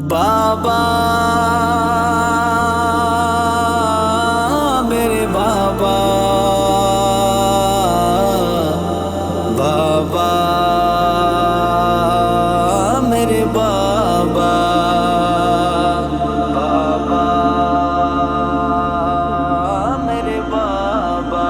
بابا میرے بابا، بابا میرے بابا، بابا میرے بابا۔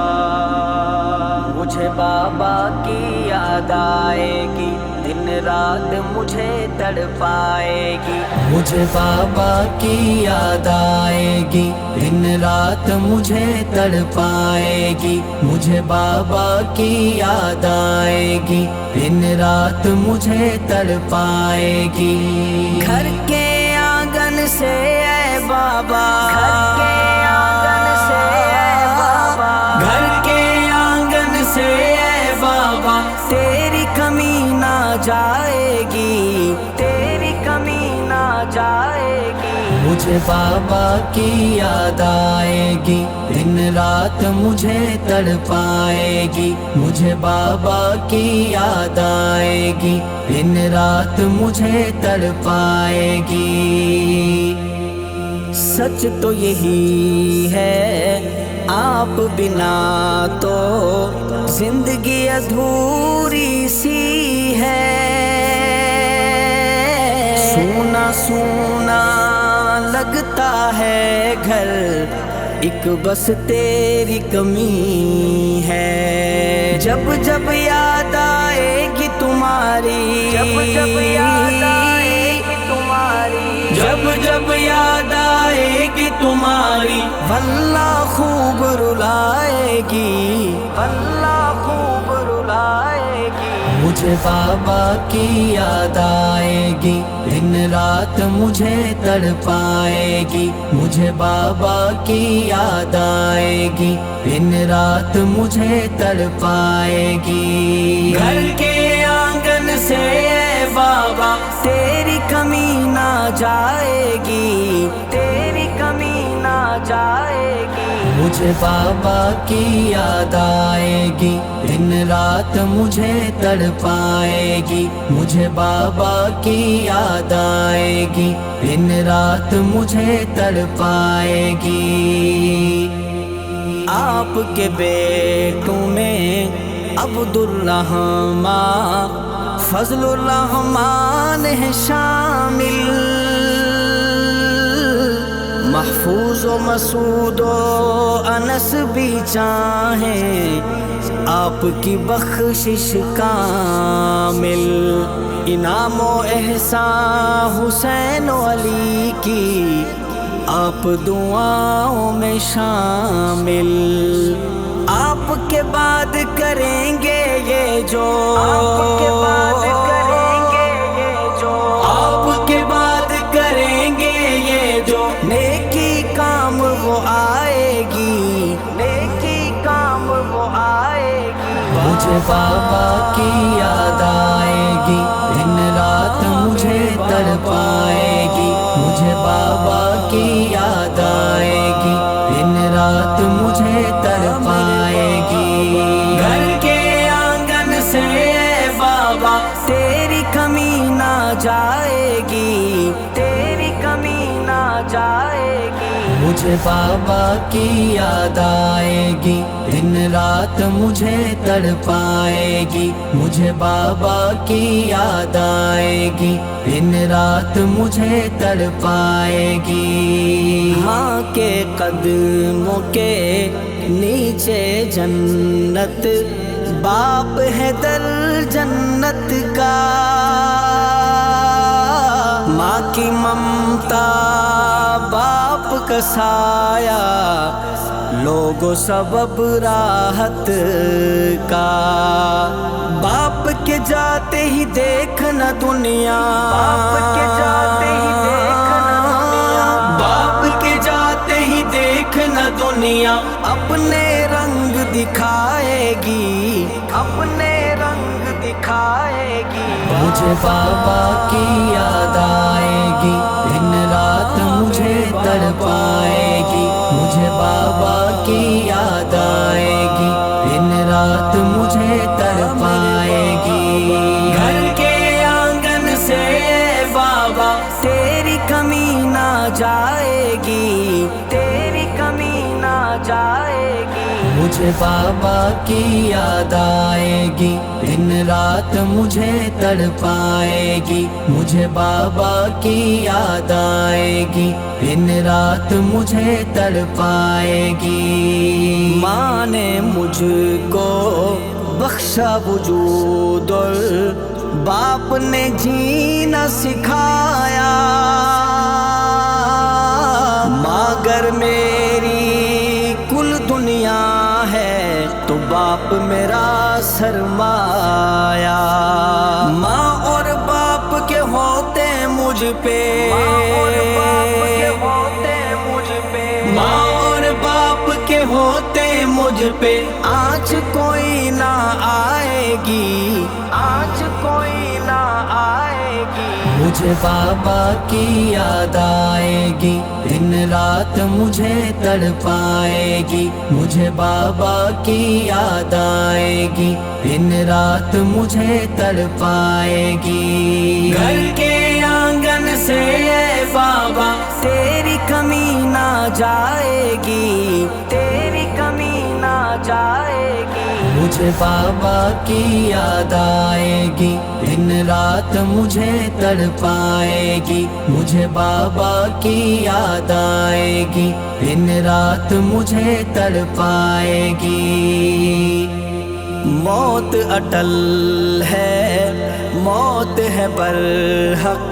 مجھے بابا کی یاد آئے گی، دن رات مجھے تڑپائے گی۔ مجھے بابا کی یاد آئے گی، دن رات مجھے تڑپائے گی۔ مجھے بابا کی یاد آئے گی، دن رات مجھے تڑپائے گی۔ گھر کے آنگن سے اے بابا، گھر کے آنگن سے اے بابا، گھر کے آنگن سے اے بابا، تیری کمی نہ جائے گی، تیری کمی نہ جائے گی۔ مجھے بابا کی یاد آئے گی، دن رات مجھے تڑپائے گی۔ مجھے بابا کی یاد آئے گی، دن رات مجھے تڑپائے گی۔ سچ تو یہی ہے، آپ بنا تو زندگی ادھوری سی ہے۔ سونا سونا لگتا ہے گھر، ایک بس تیری کمی ہے۔ جب جب یاد آئے گی تمہاری، جب جب یاد آئے گی تمہاری، جب جب یاد آئے گی تمہاری، واللہ خوب رلائے گی، واللہ خوب رلائے گی۔ مجھے بابا کی یاد آئے گی، دن رات مجھے تڑپائے گی۔ مجھے بابا کی یاد آئے گی، دن رات مجھے تڑپائے گی۔ گھر کے آنگن سے اے بابا، تیری کمی نہ جائے گی، تیری کمی نہ جائے گی۔ مجھے بابا کی یاد آئے گی، دن رات مجھے تڑپائے گی۔ مجھے بابا کی یاد آئے گی، دن رات مجھے تڑپائے گی۔ آپ کے بیٹوں میں عبد الرحمن، فضل الرحمن ہے شامل، محفوظ و مسعود و انس بھی چاہیں آپ کی بخشش کامل۔ انعام و احسان حسین و علی کی آپ دعاؤں میں شامل۔ آپ کے بعد کریں گے یہ جو، آپ کے بعد کریں گے یہ جو، آپ کے بعد کریں گے یہ جو، نیکی کام وہ آئے گی، نیکی کام وہ آئے گی۔ مجھے بابا کی یاد آئے گی، دن رات مجھے تڑپائے گی۔ مجھے بابا کی یاد آئے گی، دن رات مجھے تڑپائے گی۔ گھر کے آنگن سے اے بابا، تیری کمی نہ جائے گی، تیری کمی نہ جائے گی۔ مجھے بابا کی یاد آئے گی، دن رات مجھے تڑپائے گی۔ مجھے بابا کی یاد آئے گی، دن رات مجھے تڑپائے گی۔ ماں کے قدموں کے نیچے جنت، باپ ہے در جنت کا۔ ماں کی ممتا باپ کا سایہ، لوگوں سبب راحت کا۔ باپ کے جاتے ہی دیکھنا دنیا، باپ کے جاتے ہی دیکھنا دنیا، باپ کے جاتے ہی دیکھنا دنیا، اپنے رنگ دکھائے گی، اپنے رنگ دکھائے گی۔ مجھے بابا کی یاد آئے گی، دن رات مجھے تڑپائے گی۔ مجھے بابا کی یاد آئے گی، دن رات مجھے تڑپائے گی۔ گھر کے آنگن سے بابا تیری مجھے بابا کی یاد آئے گی، دن رات مجھے تڑپائے گی، مجھے بابا کی یاد آئے گی، دن رات مجھے تڑپائے گی۔ ماں نے مجھ کو بخشا وجود اور باپ نے جینا سکھایا، ماں گر میری کل دنیا ہے تو باپ میرا سرمایہ، ماں اور باپ کے ہوتے مجھ پہ، ماں اور باپ کے ہوتے مجھ پہ آج کوئی نہ آئے گی، آج کوئی نہ آئے گی۔ مجھے بابا کی یاد آئے گی، دن رات مجھے تڑپائے گی، مجھے بابا کی یاد آئے گی، دن رات مجھے تڑپائے گی۔ گھر کے آنگن سے اے بابا تیری کمی نہ جائے گی، تیری کمی نہ جائے گی۔ مجھے بابا کی یاد آئے گی، دن رات مجھے تڑپائے گی، مجھے بابا کی یاد آئے گی، دن رات مجھے تڑپائے گی۔ موت اٹل ہے، موت ہے برحق،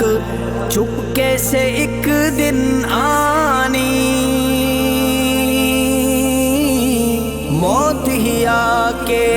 چپکے سے ایک دن آنی، موت ہی آ کے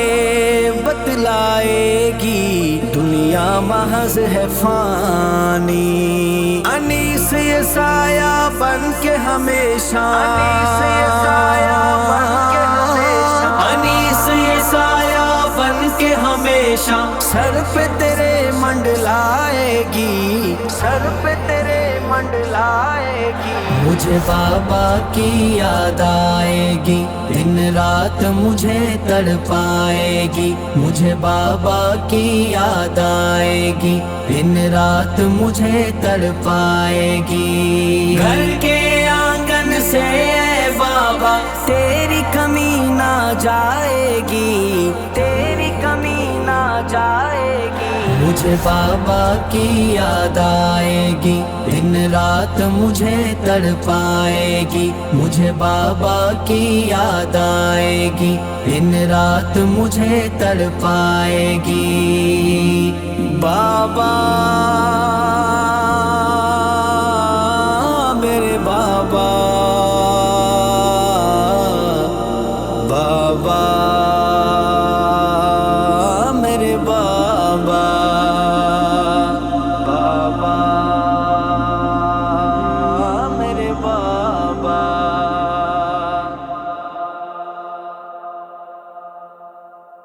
بتلائے گی، دنیا محض ہے فانی۔ انیس یہ سایہ بن کے ہمیشہ، انیس یہ سایہ بن کے ہمیشہ، انیس یہ سایہ بن کے ہمیشہ سر پہ تیرے منڈلائے گی، سر پہ تیرے منڈلائے گی۔ مجھے بابا کی یاد آئے گی، دن رات مجھے تڑپائے گی، مجھے بابا کی یاد آئے گی، دن رات مجھے تڑپائے گی۔ گھر کے آنگن سے اے بابا تیری کمی نہ جائے گی، تیری کمی نہ جائے گی۔ مجھے بابا کی یاد آئے گی، دن رات مجھے تڑپائے گی، مجھے بابا کی یاد آئے گی، دن رات مجھے تڑپائے گی۔ بابا